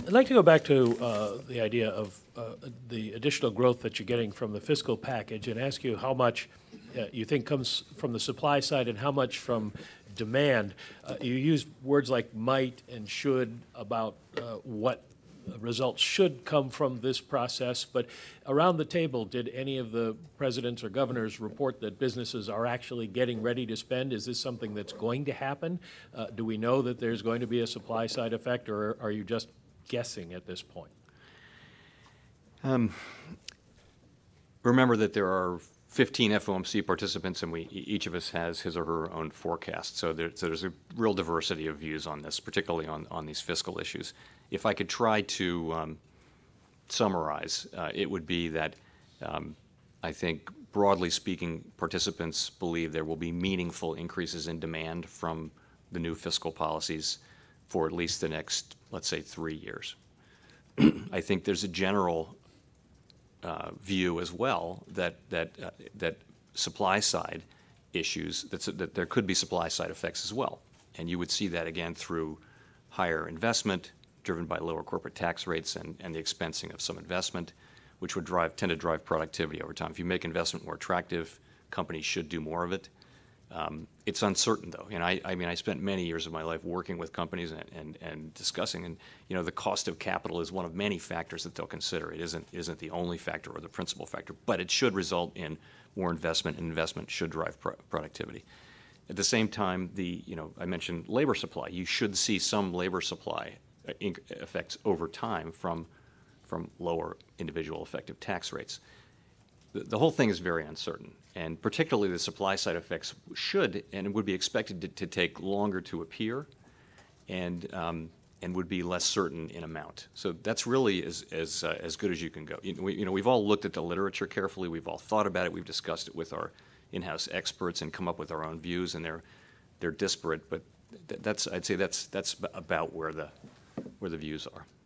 I'd like to go back to the idea of the additional growth that you're getting from the fiscal package and ask you how much you think comes from the supply side and how much from demand. You used words like might and should about what results should come from this process, but around the table, did any of the presidents or governors report that businesses are actually getting ready to spend? Is this something that's going to happen? Do we know that there's going to be a supply side effect, or are you just guessing at this point? Remember that there are 15 FOMC participants, and each of us has his or her own forecast. So there's a real diversity of views on this, particularly on these fiscal issues. If I could try to summarize, it would be that I think, broadly speaking, participants believe there will be meaningful increases in demand from the new fiscal policies for at least the next, let's say, 3 years. I think there's a general view as well that supply side issues, that there could be supply side effects as well. And you would see that again through higher investment driven by lower corporate tax rates and the expensing of some investment, which would tend to drive productivity over time. If you make investment more attractive, companies should do more of it. It's uncertain, though. And I spent many years of my life working with companies and discussing, and the cost of capital is one of many factors that they'll consider. It isn't the only factor or the principal factor, but it should result in more investment, and investment should drive productivity. At the same time, I mentioned labor supply. You should see some labor supply effects over time from lower individual effective tax rates. The whole thing is very uncertain, and particularly the supply side effects should and would be expected to take longer to appear, and would be less certain in amount. So that's really as good as you can go. We've all looked at the literature carefully. We've all thought about it. We've discussed it with our in-house experts and come up with our own views, and they're disparate. But I'd say that's about where the views are.